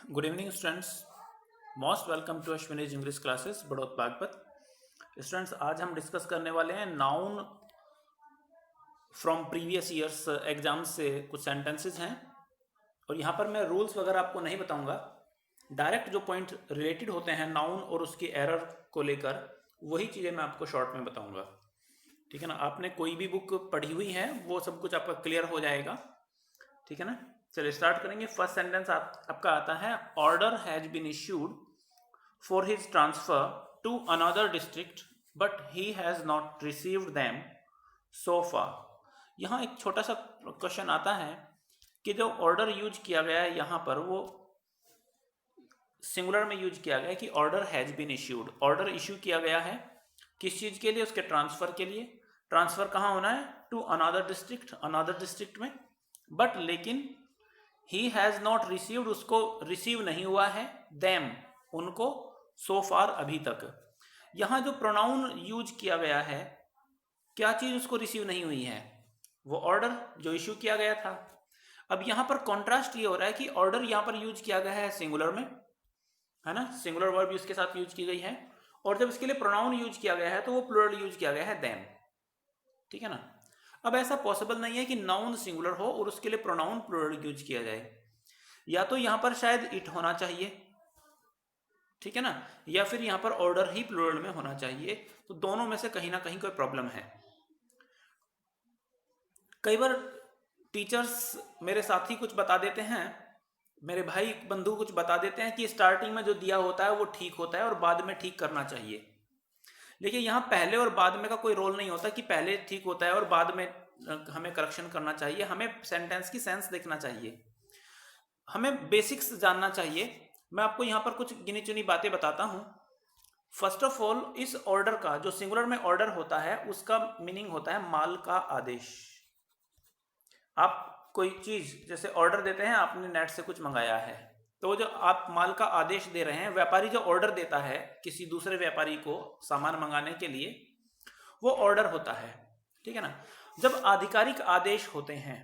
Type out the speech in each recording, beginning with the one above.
Good evening, students. Most welcome to Ashwini's English classes, Baraut Baghpat. Students, आज हम discuss करने वाले हैं noun from previous years exam से कुछ सेंटेंसेस हैं। और यहाँ पर मैं रूल्स वगैरह आपको नहीं बताऊंगा, डायरेक्ट जो पॉइंट रिलेटेड होते हैं नाउन और उसकी एरर को लेकर वही चीज़ें मैं आपको शॉर्ट में बताऊंगा। ठीक है ना। आपने कोई भी बुक पढ़ी हुई है वो सब कुछ आपका क्लियर हो जाएगा। ठीक है ना। चलिए स्टार्ट करेंगे। फर्स्ट सेंटेंस आपका आता है, order has been issued for his transfer to another district but he has not received them so far. यहाँ एक छोटा सा क्वेश्चन आता है कि जो ऑर्डर यूज किया गया है यहाँ पर वो सिंगुलर में यूज किया गया है कि order has been issued. Order issue किया गया है किस चीज़ के लिए? उसके ट्रांसफ़र के लिए। ट्रांसफ़र कहाँ होना है? To another district, another district में। बट लेकिन ही हैज़ नॉट रिसीव्ड, उसको रिसीव नहीं हुआ है, देम, उनको, सो फार, अभी तक। यहाँ जो प्रोनाउन यूज किया गया है, क्या चीज़ उसको रिसीव नहीं हुई है? वो ऑर्डर जो इश्यू किया गया था। अब यहाँ पर कॉन्ट्रास्ट ये हो रहा है कि ऑर्डर यहाँ पर यूज किया गया है सिंगुलर में, है ना, सिंगुलर वर्ब उसके साथ यूज की गई है। और जब इसके लिए प्रोनाउन यूज किया गया है तो वो प्लूरल यूज किया गया है, देम। ठीक है ना। अब ऐसा पॉसिबल नहीं है कि नाउन सिंगुलर हो और उसके लिए प्रोनाउन प्लूरल यूज किया जाए। या तो यहां पर शायद इट होना चाहिए, ठीक है ना, या फिर यहां पर ऑर्डर ही प्लूरल में होना चाहिए। तो दोनों में से कहीं ना कहीं कोई प्रॉब्लम है। कई बार टीचर्स मेरे साथी कुछ बता देते हैं, मेरे भाई बंधु कुछ बता देते हैं कि स्टार्टिंग में जो दिया होता है वो ठीक होता है और बाद में ठीक करना चाहिए। लेकिन यहाँ पहले और बाद में का कोई रोल नहीं होता कि पहले ठीक होता है और बाद में हमें करेक्शन करना चाहिए। हमें सेंटेंस की सेंस देखना चाहिए, हमें बेसिक्स जानना चाहिए। मैं आपको यहाँ पर कुछ गिनी चुनी बातें बताता हूँ। फर्स्ट ऑफ ऑल, इस ऑर्डर का जो सिंगुलर में ऑर्डर होता है उसका मीनिंग होता है माल का आदेश। आप कोई चीज़ जैसे ऑर्डर देते हैं, आपने नेट से कुछ मंगाया है, तो जो आप माल का आदेश दे रहे हैं, व्यापारी जो ऑर्डर देता है किसी दूसरे व्यापारी को सामान मंगाने के लिए, वो ऑर्डर होता है। ठीक है ना। जब आधिकारिक आदेश होते हैं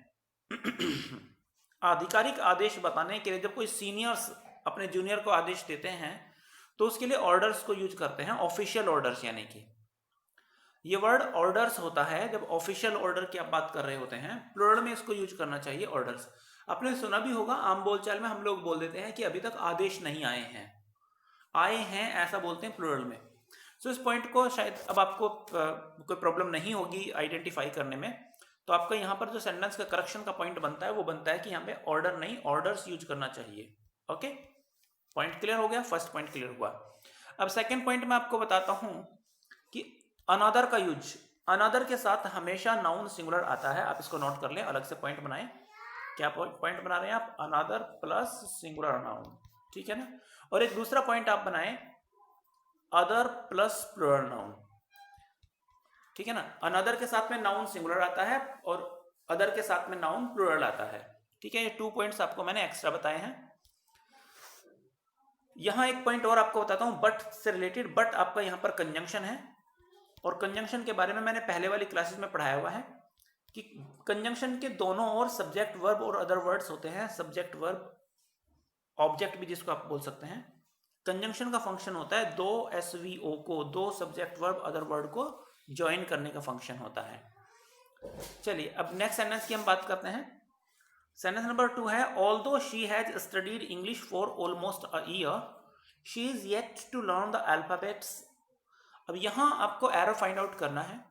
आधिकारिक आदेश बताने के लिए जब कोई सीनियर्स अपने जूनियर को आदेश देते हैं तो उसके लिए ऑर्डर्स को यूज करते हैं, ऑफिशियल ऑर्डर्स। यानी कि ये वर्ड ऑर्डर्स होता है जब ऑफिशियल ऑर्डर की आप बात कर रहे होते हैं, प्लूरल में इसको यूज करना चाहिए, ऑर्डर्स। आपने सुना भी होगा, आम बोलचाल में हम लोग बोल देते हैं कि अभी तक आदेश नहीं आए हैं, आए हैं ऐसा बोलते हैं प्लूरल में। सो इस पॉइंट को शायद अब आपको कोई प्रॉब्लम नहीं होगी आइडेंटिफाई करने में। तो आपका यहाँ पर जो सेंटेंस का करेक्शन का पॉइंट बनता है वो बनता है कि यहाँ पे ऑर्डर नहीं, ऑर्डर्स यूज करना चाहिए। ओके, पॉइंट क्लियर हो गया, फर्स्ट पॉइंट क्लियर हुआ। अब सेकेंड पॉइंट मैं आपको बताता हूँ कि अनदर का यूज, अनदर के साथ हमेशा नाउन सिंगुलर आता है। आप इसको नोट कर लें, अलग से पॉइंट बनाएं। क्या पॉइंट बना रहे हैं आप? Another plus singular noun. ठीक है ना। और एक दूसरा पॉइंट आप बनाएं, अदर प्लस प्लूरल नाउन। ठीक है ना। अनदर के साथ में नाउन सिंगुलर आता है और अदर के साथ में नाउन प्लूरल आता है। ठीक है, ये 2 पॉइंट्स आपको मैंने एक्स्ट्रा बताए हैं। यहां एक पॉइंट और आपको बताता हूं बट से रिलेटेड। बट आपका यहां पर कंजंक्शन है, और कंजंक्शन के बारे में मैंने पहले वाली क्लासेस में पढ़ाया हुआ है कि कंजंक्शन के दोनों ओर सब्जेक्ट वर्ब और अदर वर्ड्स होते हैं। सब्जेक्ट वर्ब ऑब्जेक्ट भी जिसको आप बोल सकते हैं। कंजंक्शन का फंक्शन होता है दो एसवीओ को, दो सब्जेक्ट वर्ब अदर वर्ड को ज्वाइन करने का फंक्शन होता है। चलिए अब नेक्स्ट सेंटेंस की हम बात करते हैं। सेंटेंस नंबर 2 है, although she has studied English for almost a year she is yet to learn the alphabets. अब यहां आपको एरर फाइंड आउट करना है।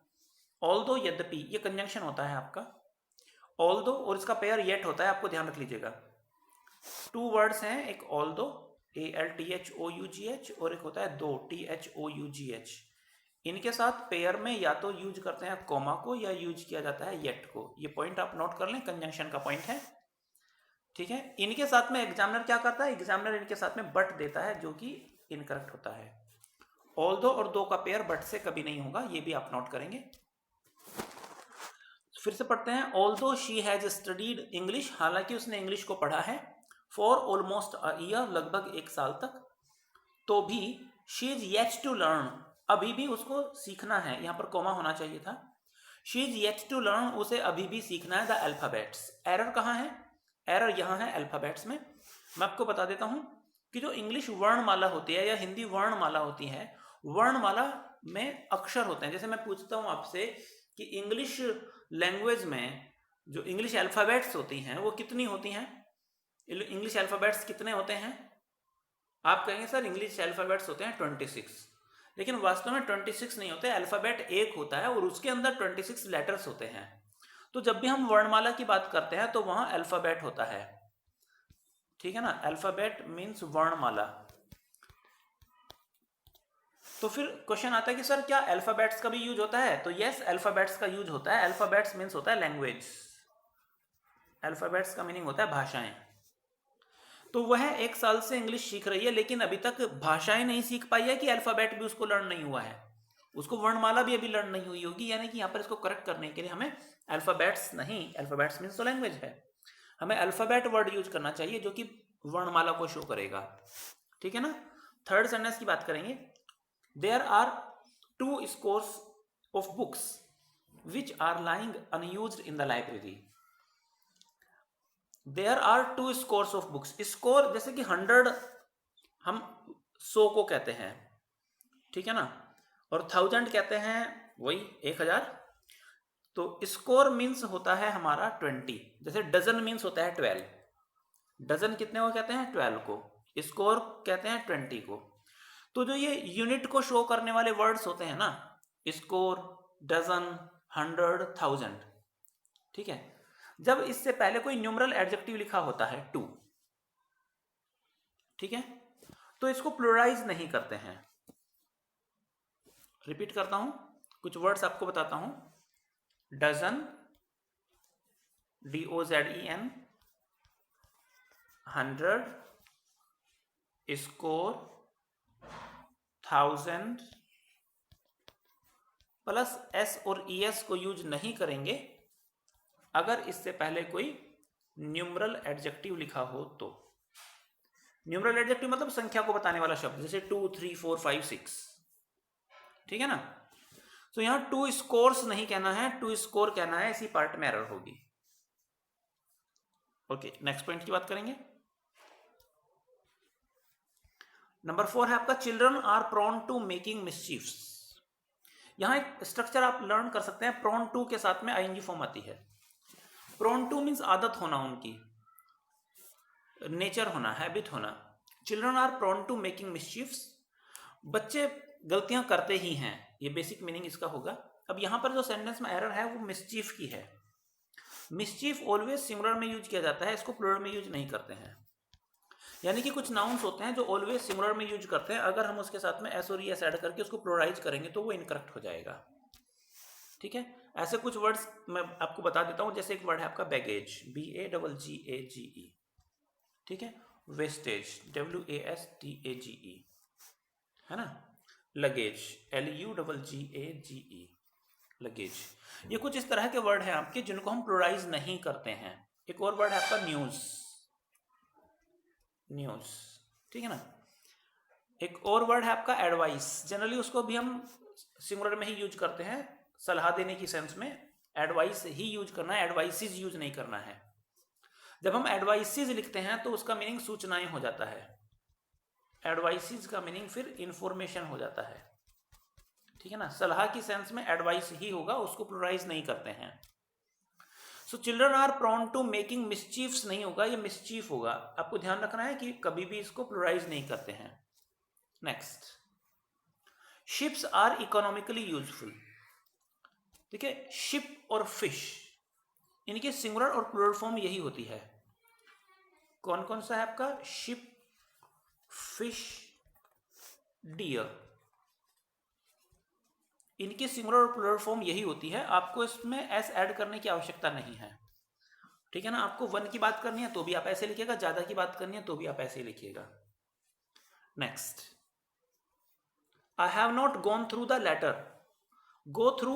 ऑल्दो, यद्यपि, ये कंजंक्शन होता है आपका। ऑल्दो और इसका पेयर येट होता है, आपको ध्यान रख लीजिएगा। 2 वर्ड्स हैं, एक ऑल्दो ALTHOUGH और एक होता है दो THOUGH। इनके साथ पेयर में या तो यूज करते हैं कोमा को या यूज किया जाता है येट को। ये पॉइंट आप नोट कर लें, कंजंक्शन का पॉइंट है। ठीक है। इनके साथ में एग्जामिनर क्या करता है? एग्जामिनर इनके साथ में बट देता है, जो कि इनकरेक्ट होता है। ऑल्दो और दो का पेयर बट से कभी नहीं होगा, ये भी आप नोट करेंगे। फिर से पढ़ते हैं, although she has studied English, हालांकि उसने इंग्लिश को पढ़ा है, फॉर ऑलमोस्ट अ ईयर, लगभग 1 साल तक, तो भी she is yet to learn, अभी भी उसको सीखना है। यहां पर कोमा होना चाहिए था। She is yet to learn, उसे अभी भी सीखना है द अल्फाबेट्स। एरर कहाँ है? एरर यहां है अल्फाबेट्स में। मैं आपको बता देता हूं कि जो इंग्लिश वर्णमाला होती है या हिंदी वर्णमाला होती है, वर्णमाला में अक्षर होते हैं। जैसे मैं पूछता हूं आपसे कि इंग्लिश लैंग्वेज में जो इंग्लिश अल्फाबेट्स होती हैं वो कितनी होती हैं, इंग्लिश अल्फाबेट्स कितने होते हैं? आप कहेंगे सर इंग्लिश अल्फाबेट्स होते हैं 26, लेकिन वास्तव में 26 नहीं होते, अल्फाबेट एक होता है और उसके अंदर 26 लेटर्स होते हैं। तो जब भी हम वर्णमाला की बात करते हैं तो वहां अल्फाबेट होता है, ठीक है ना, अल्फाबेट मीन्स वर्णमाला। तो फिर क्वेश्चन आता है कि सर क्या अल्फाबेट्स का भी यूज होता है? तो यस, अल्फाबेट्स का यूज होता है। अल्फाबेट्स मीन्स होता है लैंग्वेज, अल्फाबेट्स का मीनिंग होता है भाषाएं। तो वह 1 साल से इंग्लिश सीख रही है, लेकिन अभी तक भाषाएं नहीं सीख पाई है कि अल्फाबेट भी उसको लर्न नहीं हुआ है, उसको वर्णमाला भी अभी लर्न नहीं हुई होगी। यानी कि यहाँ पर इसको करेक्ट करने के लिए हमें अल्फाबेट्स नहीं, अल्फाबेट्स मीन्स तो लैंग्वेज है, हमें अल्फाबेट वर्ड यूज करना चाहिए जो कि वर्णमाला को शो करेगा, ठीक है ना। थर्ड सेंटेंस की बात करेंगे। There are 2 scores of books which are lying unused in the library. There are 2 scores of books। Score जैसे कि 100 हम 100 को कहते हैं, ठीक है ना, और 1000 कहते हैं वही 1000। तो स्कोर मीन्स होता है हमारा 20, जैसे डजन मीन्स होता है 12। डजन कितने को कहते हैं? 12 को। स्कोर कहते हैं 20 को। तो जो ये यूनिट को शो करने वाले वर्ड्स होते हैं ना, स्कोर, डजन, 100, 1000, ठीक है, जब इससे पहले कोई न्यूमरल एडजेक्टिव लिखा होता है 2, ठीक है, तो इसको प्लुरलाइज नहीं करते हैं। रिपीट करता हूं, कुछ वर्ड्स आपको बताता हूं। Dozen, DOZEN, 100, score, 1000 plus S और ES को यूज नहीं करेंगे अगर इससे पहले कोई न्यूमरल एडजेक्टिव लिखा हो तो। न्यूमरल एडजेक्टिव मतलब संख्या को बताने वाला शब्द, जैसे 2, 3, 4, 5, 6, ठीक है ना। तो यहां 2 स्कोर्स नहीं कहना है, 2 स्कोर कहना है, इसी पार्ट में एरर होगी। ओके, नेक्स्ट पॉइंट की बात करेंगे। नंबर 4 है आपका children are prone to making mischiefs. यहां एक स्ट्रक्चर आप लर्न कर सकते हैं, प्रोन टू के साथ में आईएनजी फॉर्म आती है। प्रोन टू मीन्स आदत होना, उनकी नेचर होना, हैबिट होना। Children are prone to making mischiefs, बच्चे गलतियां करते ही हैं, ये बेसिक मीनिंग इसका होगा। अब यहां पर जो सेंटेंस में एरर है वो मिसचीफ की है। मिसचीफ ऑलवेज सिंगुलर में यूज किया जाता है, इसको प्लूरल में यूज नहीं करते हैं। यानी कि कुछ नाउन्स होते हैं जो ऑलवेज सिंगुलर में यूज करते हैं, अगर हम उसके साथ में एस और एस ऐड करके उसको प्लुरलाइज करेंगे तो वो इनकरेक्ट हो जाएगा, ठीक है। ऐसे कुछ वर्ड्स मैं आपको बता देता हूं, जैसे एक वर्ड है आपका बैगेज, BAGGAGE, ठीक है। वेस्टेज, WASTAGE, है ना। Luggage, LUGGAGE, luggage. ये कुछ इस तरह के वर्ड हैं आपके जिनको हम प्लुरलाइज नहीं करते हैं। एक और वर्ड है आपका न्यूज, न्यूज, ठीक है ना। एक और वर्ड है आपका एडवाइस, जनरली उसको भी हम सिंगुलर में ही यूज करते हैं, सलाह देने की सेंस में एडवाइस ही यूज करना है, एडवाइसेस यूज नहीं करना है। जब हम एडवाइसेस लिखते हैं तो उसका मीनिंग सूचनाएं हो जाता है, एडवाइसेस का मीनिंग फिर इंफॉर्मेशन हो जाता है, ठीक है ना। सलाह की सेंस में एडवाइस ही होगा, उसको प्लुरलाइज नहीं करते हैं। So children are prone to making mischiefs नहीं होगा, ये मिसचीफ होगा। आपको ध्यान रखना है कि कभी भी इसको प्लुरलाइज नहीं करते हैं। Next, ships are economically useful, ठीक है। शिप और फिश, इनके सिंगुलर और प्लुरल फॉर्म यही होती है। कौन कौन सा है आपका? शिप, फिश, डियर, इनकी सिंगुलर और प्लुरल फॉर्म यही होती है। आपको इसमें एस ऐड करने की आवश्यकता नहीं है, ठीक है ना। आपको 1 की बात करनी है तो भी आप ऐसे लिखिएगा, ज्यादा की बात करनी है तो भी आप ऐसे ही लिखिएगा। Next, I have not gone through the letter. Go through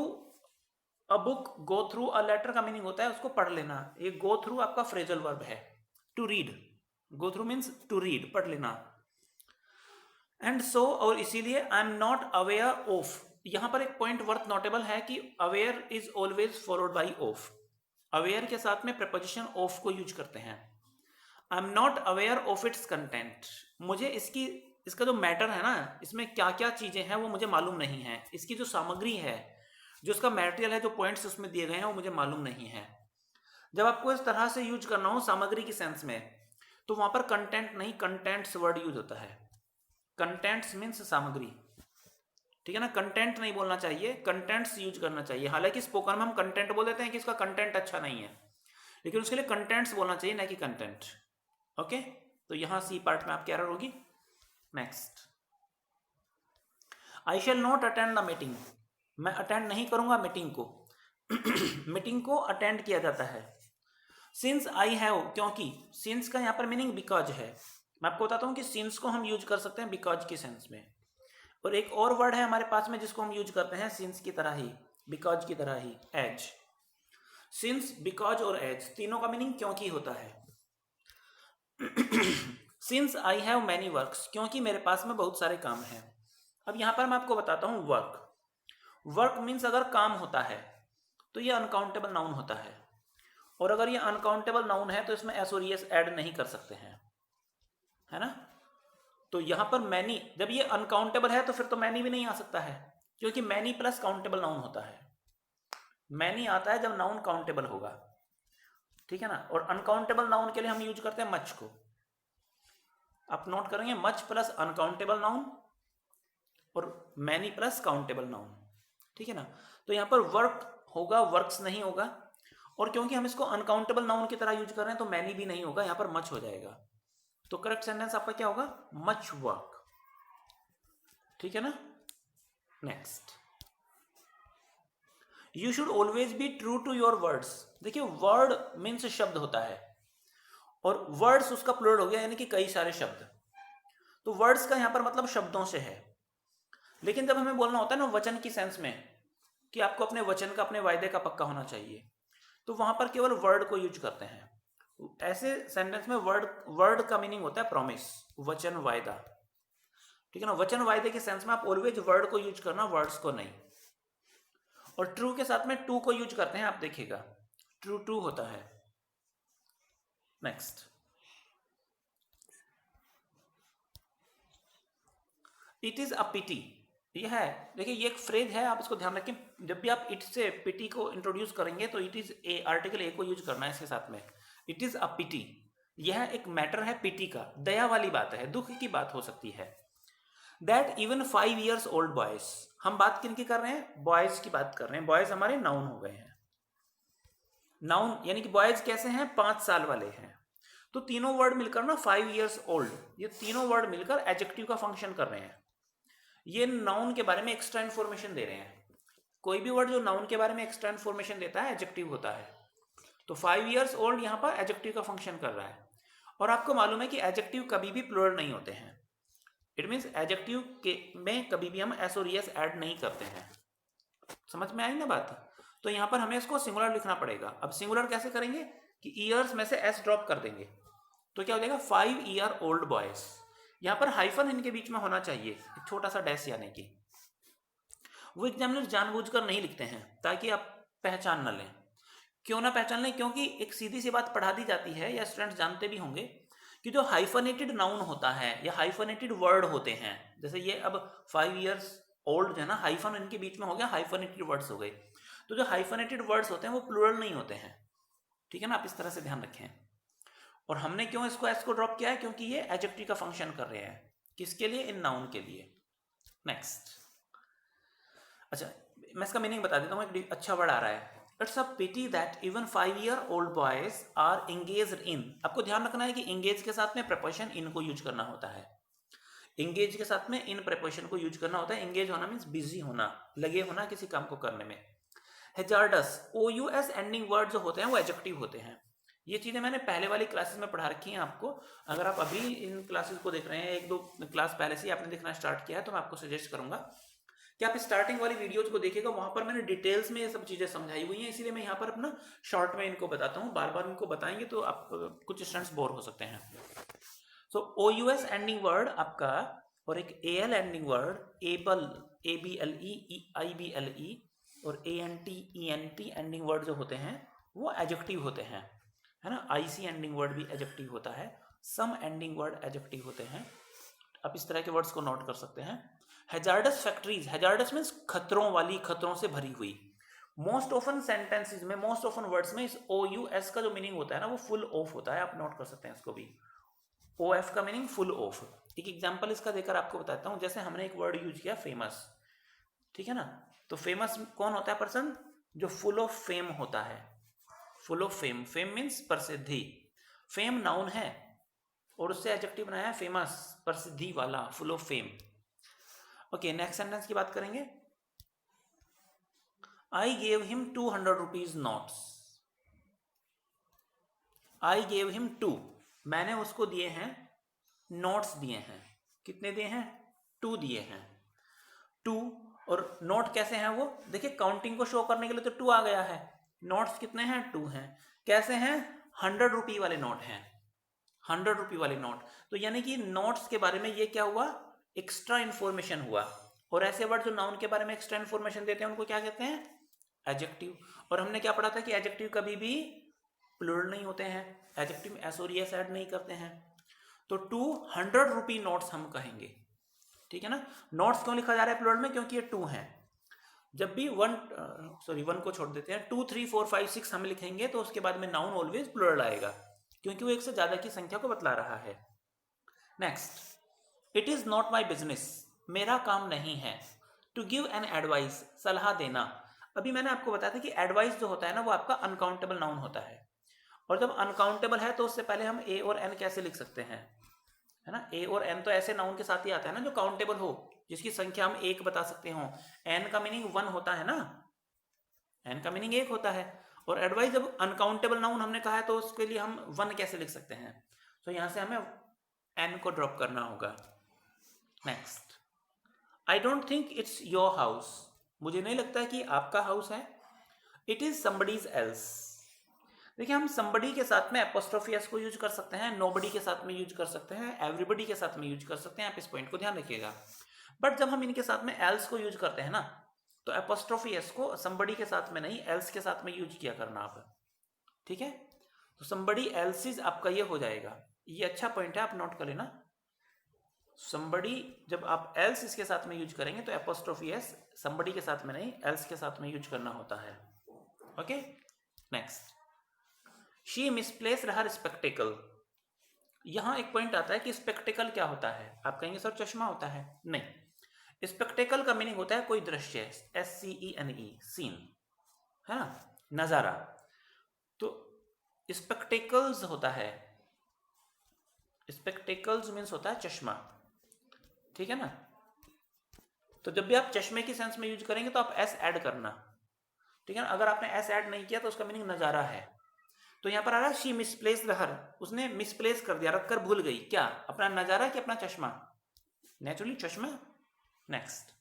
a book, go through a letter का मीनिंग होता है उसको पढ़ लेना। ये गो थ्रू आपका फ्रेजल वर्ब है, to read. Go through means to read, पढ़ लेना। एंड सो, और इसीलिए I am not aware of. यहां पर एक पॉइंट वर्थ नोटेबल है कि aware is always followed by of. Aware के साथ में प्रीपोजिशन ऑफ को यूज करते हैं। आई am not aware of its content, मुझे इसका जो मैटर है ना, इसमें क्या क्या चीजें हैं वो मुझे मालूम नहीं है, इसकी जो सामग्री है, जो इसका मटेरियल है, जो पॉइंट्स उसमें दिए गए हैं वो मुझे मालूम नहीं है। जब आपको इस तरह से यूज करना हो सामग्री की सेंस में, तो वहां पर कंटेंट नहीं, कंटेंट्स वर्ड यूज होता है। कंटेंट्स मीन्स सामग्री, ठीक है ना, कंटेंट नहीं बोलना चाहिए, कंटेंट्स यूज करना चाहिए। हालांकि स्पोकन में हम कंटेंट बोल देते हैं कि इसका कंटेंट अच्छा नहीं है, लेकिन उसके लिए कंटेंट्स बोलना चाहिए, ना कि कंटेंट। ओके, तो यहां सी पार्ट में आपकी एरर होगी। Next, I shall not attend the meeting, मैं अटेंड नहीं करूंगा मीटिंग को। मीटिंग को अटेंड किया जाता है। सिंस आई हैव, क्योंकि, सिंस का यहां पर मीनिंग बिकॉज है। मैं आपको बताता हूं कि सिंस को हम यूज कर सकते हैं बिकॉज की सेंस में, और एक और वर्ड है हमारे पास में जिसको हम यूज करते हैं सिंस की तरह ही, बिकॉज की तरह ही, एज। सिंस, बिकॉज और एज तीनों का मीनिंग क्योंकि होता है। Since I have many works, क्योंकि मेरे पास में बहुत सारे काम हैं। अब यहां पर मैं आपको बताता हूं वर्क। वर्क मीन्स अगर काम होता है तो ये अनकाउंटेबल नाउन होता है, और अगर ये अनकाउंटेबल नाउन है तो इसमें एस और एस ऐड नहीं कर सकते हैं, है ना। तो यहां पर मैनी, जब ये अनकाउंटेबल है तो फिर तो मैनी भी नहीं आ सकता है, क्योंकि मैनी प्लस काउंटेबल नाउन होता है। मैनी आता है जब नाउन काउंटेबल होगा, ठीक है ना। और अनकाउंटेबल नाउन के लिए हम यूज करते हैं मच को। आप नोट करेंगे, मच प्लस अनकाउंटेबल नाउन और मैनी प्लस काउंटेबल नाउन, ठीक है ना। तो यहां पर वर्क होगा, वर्क्स नहीं होगा, और क्योंकि हम इसको अनकाउंटेबल नाउन की तरह यूज कर रहे हैं तो मैनी भी नहीं होगा, यहां पर मच हो जाएगा। तो करेक्ट सेंटेंस आपका क्या होगा, मच वर्क, ठीक है ना। Next, you should always be true to your words. देखिए, वर्ड मीन्स शब्द होता है, और वर्ड्स उसका प्लूरल हो गया, यानी कि कई सारे शब्द। तो वर्ड्स का यहां पर मतलब शब्दों से है, लेकिन जब हमें बोलना होता है ना वचन की सेंस में, कि आपको अपने वचन का, अपने वायदे का पक्का होना चाहिए, तो वहां पर केवल वर्ड को यूज करते हैं। ऐसे सेंटेंस में वर्ड का मीनिंग होता है प्रॉमिस, वचन, वायदा, ठीक है ना। वचन वायदे के सेंस में आप ऑलवेज वर्ड को यूज करना, वर्ड्स को नहीं। और ट्रू के साथ में टू को यूज करते हैं, आप देखिएगा, ट्रू टू होता है। नेक्स्ट, इट इज अ पिटी, यह है, देखिए ये एक फ्रेज है, आप इसको ध्यान रखें। जब भी आप इट से पिटी को इंट्रोड्यूस करेंगे तो it is a, article a को यूज करना है इसके साथ में। इट इज अ पिटी, यह एक मैटर है पिटी का, दया वाली बात है, दुख की बात हो सकती है। That even 5 years old boys, हम बात किन की कर रहे हैं, बॉयज की बात कर रहे हैं। बॉयज हमारे नाउन हो गए हैं, नाउन यानी कि बॉयज कैसे हैं, 5 साल वाले हैं। तो तीनों वर्ड मिलकर ना 5 years ओल्ड, ये तीनों वर्ड मिलकर एडजेक्टिव का फंक्शन कर रहे हैं। ये नाउन के बारे में एक्स्ट्रा इन्फॉर्मेशन दे रहे हैं। कोई भी वर्ड जो नाउन के बारे में एक्स्ट्रा इन्फॉर्मेशन देता है एडजेक्टिव होता है। तो 5 years ओल्ड यहाँ पर एडजेक्टिव का फंक्शन कर रहा है। और आपको मालूम है कि एडजेक्टिव कभी भी प्लूरल नहीं होते हैं। इट मीन्स एडजेक्टिव के में कभी भी हम एस और एस ऐड नहीं करते हैं। समझ में आई ना बात। तो यहाँ पर हमें इसको सिंगुलर लिखना पड़ेगा। अब सिंगुलर कैसे करेंगे कि ईयर्स में से एस ड्रॉप कर देंगे, तो क्या हो जाएगा 5 year ओल्ड बॉयज। यहाँ पर हाइफन इनके बीच में होना चाहिए, एक छोटा सा डैश, यानी कि वो एग्जामिनर जानबूझकर नहीं लिखते हैं ताकि आप पहचान न लें। क्यों ना पहचान लें, क्योंकि एक सीधी सी बात पढ़ा दी जाती है, या स्टूडेंट्स जानते भी होंगे कि जो हाइफनेटेड नाउन होता है या हाइफनेटेड वर्ड होते हैं, जैसे ये अब 5 years ओल्ड जो है ना, हाइफन इनके बीच में हो गया, हाइफनेटेड वर्ड्स हो गए। तो जो हाइफनेटेड वर्ड्स होते हैं वो प्लूरल नहीं होते हैं, ठीक है ना। आप इस तरह से ध्यान रखें। और हमने क्यों इसको एस को ड्रॉप किया है, क्योंकि ये एडजेक्टिव का फंक्शन कर रहे हैं, किसके लिए, इन नाउन के लिए। नेक्स्ट, अच्छा मैं इसका मीनिंग बता देता हूँ, एक अच्छा वर्ड आ रहा है, it's a pity that even 5 year old boys are engaged in. आपको ध्यान रखना है कि एंगेज के साथ में प्रेपोजिशन इन को यूज करना होता है। एंगेज के साथ में इन प्रेपोजिशन को यूज करना होता है। एंगेज होना मीन्स बिजी होना, लगे होना किसी काम को करने में। हेजार्डस, OUS एंडिंग वर्ड जो होते हैं वो एडजेक्टिव होते हैं। ये चीज़ें मैंने पहले वाली क्लासेस में पढ़ा रखी हैं आपको। अगर आप अभी इन क्लासेस को देख रहे हैं, 1-2 क्लास पहले से ही आपने देखना स्टार्ट किया है, तो मैं आपको सजेस्ट करूंगा कि आप स्टार्टिंग वाली वीडियोज को देखिएगा, वहां पर मैंने डिटेल्स में ये सब चीज़ें समझाई हुई हैं। इसीलिए मैं यहाँ पर अपना शॉर्ट में इनको बताता हूँ, बार बार इनको बताएंगे तो आप कुछ स्टूडेंट्स बोर हो सकते हैं। सो OUS एंडिंग वर्ड आपका, और एक AL ending word, able, ABLE, IBLE, और ANT, ENT एंडिंग वर्ड जो होते हैं वो एडजेक्टिव होते हैं। है ना। आईसी एंडिंग वर्ड भी एडजेक्टिव होता है, सम एंडिंग वर्ड एडजेक्टिव होते हैं। आप इस तरह के वर्ड्स को नोट कर सकते हैं। हैजार्डस फैक्ट्रीज, हैजार्डस मीन्स खतरों वाली, खतरों से भरी हुई। मोस्ट ऑफन सेंटेंसेस में, मोस्ट ऑफन वर्ड्स में इस ओ यू एस का जो मीनिंग होता है ना वो फुल ऑफ होता है, आप नोट कर सकते हैं इसको भी। ओ एफ का मीनिंग फुल ऑफ। एक एग्जांपल इसका देकर आपको बताता हूं, जैसे हमने एक वर्ड यूज किया फेमस, ठीक है ना। तो फेमस कौन होता है पर्सन, जो फुल ऑफ फेम होता है, full of fame. Fame means प्रसिद्धि, फेम नाउन है और उससे एडजेक्टिव बनाया है फेमस, प्रसिद्धि वाला, full of fame. Okay, next sentence की बात करेंगे। I gave him 200 rupees notes. I gave him 2, मैंने उसको दिए हैं नोट्स दिए हैं। कितने दिए हैं, 2 दिए हैं। 2 और नोट कैसे हैं वो, देखिए काउंटिंग को शो करने के लिए तो 2 आ गया है। नोट्स कितने हैं, 2 हैं। कैसे हैं, 100 रुपये वाले नोट हैं, 100 रुपये वाले नोट। तो यानी कि नोट्स के बारे में ये क्या हुआ, एक्स्ट्रा इंफॉर्मेशन हुआ। और ऐसे वर्ड जो नाउन के बारे में एक्स्ट्रा इंफॉर्मेशन देते हैं उनको क्या कहते हैं, एडजेक्टिव। और हमने क्या पढ़ा था कि एडजेक्टिव कभी भी प्लूरल नहीं होते हैं, एडजेक्टिव में एस और एस ऐड नहीं करते हैं। तो 200 रुपये नोट्स हम कहेंगे, ठीक है ना। नोट्स क्यों लिखा जा रहा है प्लूरल में, क्योंकि ये 2 हैं। जब भी 1 को छोड़ देते हैं, 2 3 4 5 6 हम लिखेंगे तो उसके बाद में नाउन ऑलवेज प्लूरल आएगा, क्योंकि वो एक से ज्यादा की संख्या को बतला रहा है। Next, it is not my business, मेरा काम नहीं है। टू गिव एन एडवाइस, सलाह देना। अभी मैंने आपको बताया था कि एडवाइस जो होता है ना वो आपका अनकाउंटेबल नाउन होता है। और जब अनकाउंटेबल है तो उससे पहले हम ए और एन कैसे लिख सकते हैं, है ना। ए और एन तो ऐसे नाउन के साथ ही आता है ना जो काउंटेबल हो, जिसकी संख्या हम 1 बता सकते हो। एन का मीनिंग 1 होता है ना, एन का मीनिंग 1 होता है। और एडवाइस जब अनकाउंटेबल नाउन हमने कहा है तो उसके लिए हम 1 कैसे लिख सकते हैं, तो यहां से हमें एन को ड्रॉप करना होगा। Next, I don't think it's your house, मुझे नहीं लगता कि आपका हाउस है। It is somebody's else. देखिए हम somebody के साथ में एपोस्ट्रोफी एस को यूज कर सकते हैं, nobody के साथ में यूज कर सकते हैं, everybody के साथ में यूज कर सकते हैं, आप इस पॉइंट को ध्यान रखिएगा। बट जब हम इनके साथ में else को यूज करते हैं ना, तो एपोस्ट्रोफी एस को somebody के साथ में नहीं, else के साथ में यूज किया करना आप, ठीक है। तो somebody else's आपका ये हो जाएगा, ये अच्छा पॉइंट है, आप नोट कर लेना। somebody जब आप else इसके साथ में यूज करेंगे तो एपोस्ट्रोफी एस somebody के साथ में नहीं, else के साथ में यूज करना होता है। Okay, next, she misplaced her spectacled. यहां एक पॉइंट आता है कि स्पेक्टिकल क्या होता है, आप कहेंगे सर चश्मा होता है, नहीं। स्पेक्टिकल का मीनिंग होता है कोई दृश्य, SCENE, सीन, है ना, नजारा। तो स्पेक्टिकल्स होता है, स्पेक्टिकल्स मीन्स होता है चश्मा, ठीक है ना। तो जब भी आप चश्मे की सेंस में यूज करेंगे तो आप एस ऐड करना, ठीक है ना। अगर आपने एस ऐड नहीं किया तो उसका मीनिंग नजारा है। तो यहां पर आ रहा है शी मिसप्लेस्ड हर, उसने मिसप्लेस कर दिया, रखकर भूल गई, क्या, अपना नजारा कि अपना चश्मा, नेचुरली चश्मा। Next,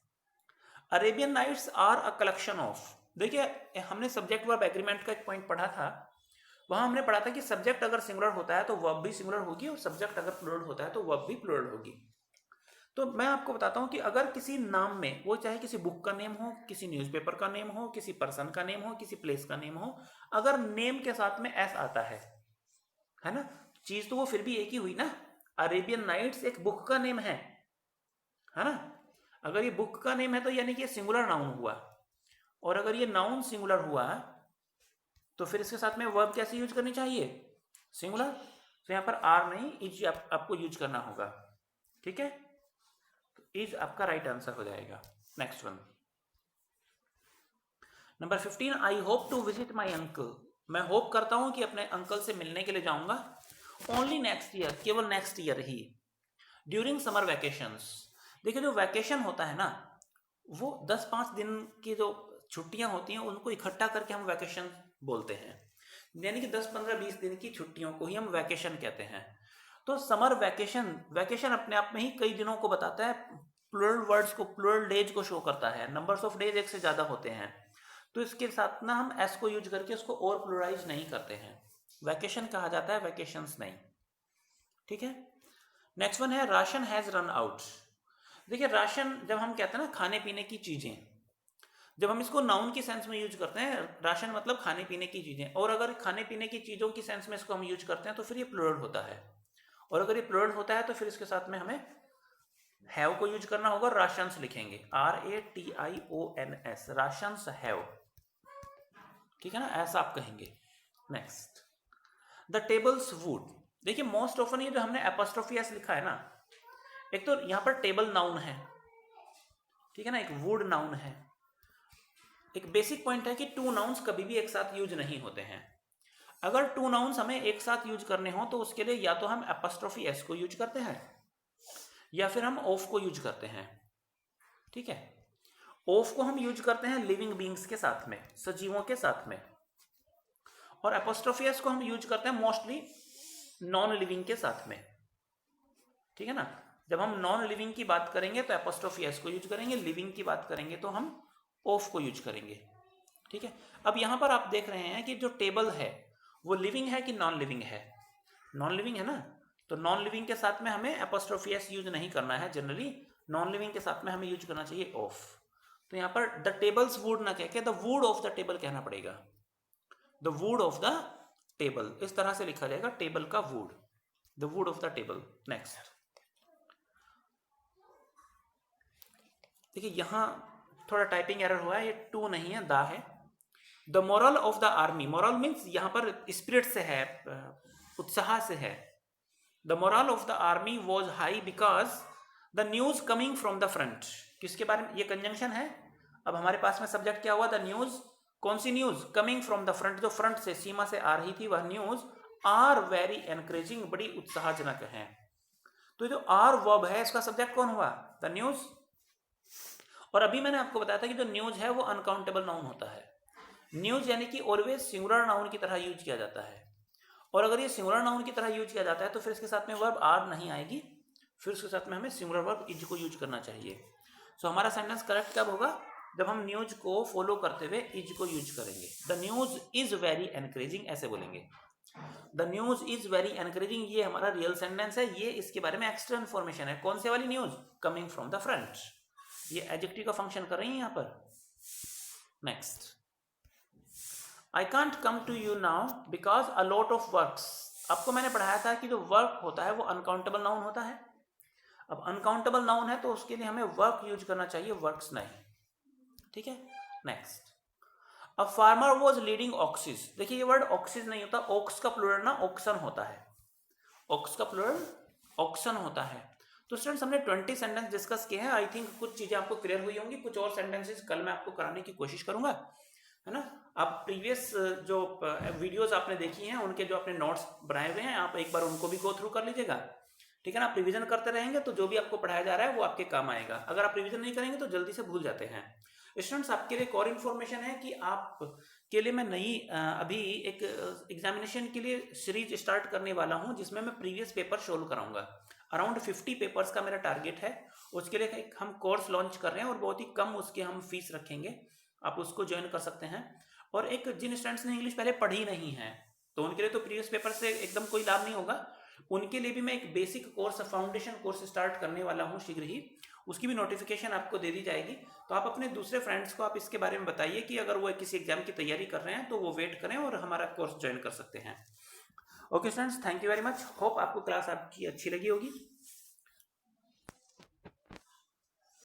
Arabian Nights are a collection of. देखिए हमने सब्जेक्ट वर्ब एग्रीमेंट का एक पॉइंट पढ़ा था, वहां हमने पढ़ा था कि सब्जेक्ट अगर सिंगुलर होता है तो वर्ब भी सिंगुलर होगी, और सब्जेक्ट अगर प्लूरल होता है तो वर्ब भी प्लूरल होगी। तो मैं आपको बताता हूं कि अगर किसी नाम में, वो चाहे किसी बुक का नेम हो, किसी न्यूज़पेपर का नेम हो, किसी पर्सन का नेम हो, किसी प्लेस का नेम हो, अगर नेम के साथ में एस आता है ना, चीज तो वो फिर भी एक ही हुई ना। अरेबियन नाइट्स एक बुक का नेम है ना। अगर ये बुक का नेम है तो यानी कि सिंगुलर नाउन हुआ, और अगर ये नाउन सिंगुलर हुआ तो फिर इसके साथ में वर्ब कैसे यूज करनी चाहिए, सिंगुलर। तो यहां पर आर नहीं, इज आपको यूज करना होगा, ठीक है। इज आपका राइट आंसर हो जाएगा। Next one, number 15, I hope to visit my uncle. मैं होप करता हूं कि अपने अंकल से मिलने के लिए जाऊंगा। ओनली नेक्स्ट ईयर, केवल नेक्स्ट ईयर ही। ड्यूरिंग समर वैकेशंस, देखिए जो वैकेशन होता है ना वो 10-5 दिन की जो छुट्टियां होती हैं उनको इकट्ठा करके हम वैकेशन बोलते हैं, यानी कि 10-15-20 दिन की छुट्टियों को ही हम वैकेशन कहते हैं। तो समर वैकेशन, वैकेशन अपने आप में ही कई दिनों को बताता है, प्लूरल वर्ड्स को, प्लूरल डेज को शो करता है, नंबर्स ऑफ डेज एक से ज्यादा होते हैं। तो इसके साथ ना हम एस को यूज करके उसको और प्लूरलाइज नहीं करते हैं, वैकेशन कहा जाता है, वैकेशंस नहीं, ठीक है। नेक्स्ट वन है राशन हैज रन आउट। देखिए राशन जब हम कहते हैं ना खाने पीने की चीजें, जब हम इसको नाउन की सेंस में यूज करते हैं, राशन मतलब खाने पीने की चीजें, और अगर खाने पीने की चीजों की सेंस में इसको हम यूज करते हैं तो फिर ये प्लूरल होता है, और अगर ये प्लूरल होता है तो फिर इसके साथ में हमें हैव को यूज करना होगा, राशंस लिखेंगे, RATIONS, राशंस हैव, ठीक है ना, ऐसा आप कहेंगे। Next, the tables would. देखिए मोस्ट ऑफन ये जो हमने एपोस्ट्रोफी एस लिखा है ना, एक तो यहां पर टेबल नाउन है, ठीक है ना, एक वुड नाउन है। एक बेसिक पॉइंट है कि टू नाउन्स कभी भी एक साथ यूज नहीं होते हैं। अगर टू नाउन्स हमें एक साथ यूज करने हो तो उसके लिए या तो हम एपोस्ट्रोफी एस को यूज करते हैं या फिर हम ऑफ को यूज करते हैं, ठीक है। ऑफ को हम यूज करते हैं लिविंग बींग्स के साथ में, सजीवों के साथ में, और एपोस्ट्रोफी एस को हम यूज करते हैं मोस्टली नॉन लिविंग के साथ में, ठीक है ना। जब हम नॉन लिविंग की बात करेंगे तो एपोस्ट्रोफी एस को यूज करेंगे, लिविंग की बात करेंगे तो हम ऑफ को यूज करेंगे, ठीक है। अब यहां पर आप देख रहे हैं कि जो टेबल है वो लिविंग है कि नॉन लिविंग है, नॉन लिविंग है ना, तो नॉन लिविंग के साथ में हमें एपोस्ट्रोफी एस यूज नहीं करना है, जनरली नॉन लिविंग के साथ में हमें यूज करना चाहिए ऑफ। तो यहां पर द टेबल्स वुड ना कह के the wood of the table कहना पड़ेगा, the wood of the table, इस तरह से लिखा जाएगा, टेबल का would, the wood of the table. Next, देखिए यहां थोड़ा टाइपिंग एरर हुआ है, ये टू नहीं है, द है। The moral of the army, moral means यहां पर स्पिरिट से है, उत्साह से है। The moral of the army was high because the news coming from the front, किसके बारे में, ये कंजंक्शन है। अब हमारे पास में सब्जेक्ट क्या हुआ, द न्यूज, कौन सी news, coming from the front, जो फ्रंट से, सीमा से आ रही थी वह न्यूज, आर वेरी एनकरेजिंग, बड़ी उत्साहजनक है। तो जो आर वर्ब है इसका सब्जेक्ट कौन हुआ, द न्यूज। और अभी मैंने आपको बताया था कि जो न्यूज है वो अनकाउंटेबल नाउन होता है, न्यूज यानी कि ऑलवेज सिंगुलर नाउन की तरह यूज किया जाता है, और अगर ये सिंगुलर नाउन की तरह यूज किया जाता है तो फिर इसके साथ में वर्ब आर नहीं आएगी, फिर उसके साथ में हमें सिंगुलर वर्ब इज को यूज करना चाहिए। सो हमारा सेंटेंस करेक्ट कब होगा, जब हम न्यूज को फॉलो करते हुए इज को यूज करेंगे। The news is very encouraging ऐसे बोलेंगे, the news is very encouraging, ये हमारा रियल सेंटेंस है, ये इसके बारे में एक्स्ट्रा इन्फॉर्मेशन है। कौन से वाली news, coming from the front, ये एडजेक्टिव का फंक्शन कर रही है यहां पर। Next, I can't come to you now because a lot of works. आपको मैंने पढ़ाया था कि जो वर्क होता है वो अनकाउंटेबल नाउन होता है। अब अनकाउंटेबल नाउन है तो उसके लिए हमें वर्क यूज करना चाहिए, वर्क्स नहीं, ठीक है। Next, a farmer was leading oxes. देखिए ये वर्ड ऑक्सिस नहीं होता, ऑक्स का प्लूरल ना ऑक्सन होता है, ऑक्स का प्लूरल ऑक्सन होता है। तो स्टूडेंट्स हमने 20 सेंटेंस डिस्कस किए हैं, आई थिंक कुछ चीजें आपको क्लियर हुई होंगी, कुछ और सेंटेंसेस कल मैं आपको कराने की कोशिश करूंगा, है ना। आप प्रीवियस जो वीडियोस आपने देखी हैं उनके जो आपने नोट्स बनाए हुए हैं आप एक बार उनको भी गो थ्रू कर लीजिएगा, ठीक है ना। आप रिवीजन करते रहेंगे तो जो भी आपको पढ़ाया जा रहा है वो आपके काम आएगा, अगर आप रिवीजन नहीं करेंगे तो जल्दी से भूल जाते हैं। स्टूडेंट्स आपके लिए एक और इन्फॉर्मेशन है कि आप के लिए मैं नई अभी एक एग्जामिनेशन के लिए सीरीज स्टार्ट करने वाला हूं जिसमें मैं प्रीवियस पेपर सोल्व कराऊंगा। अराउंड 50 पेपर्स का मेरा टारगेट है, उसके लिए एक हम कोर्स लॉन्च कर रहे हैं और बहुत ही कम उसके हम फीस रखेंगे, आप उसको ज्वाइन कर सकते हैं। और एक जिन स्टूडेंट्स ने इंग्लिश पहले पढ़ी नहीं है तो उनके लिए तो प्रीवियस पेपर से एकदम कोई लाभ नहीं होगा, उनके लिए भी मैं एक basic course, foundation course start करने वाला हूं शीघ्र ही, उसकी भी नोटिफिकेशन आपको दे दी जाएगी। तो आप अपने दूसरे फ्रेंड्स को आप इसके बारे में बताइए कि अगर वो किसी एग्जाम की तैयारी कर रहे हैं तो वो वेट करें और हमारा कोर्स ज्वाइन कर सकते हैं। Okay students, thank you very much, hope आपको क्लास आपकी अच्छी लगी होगी।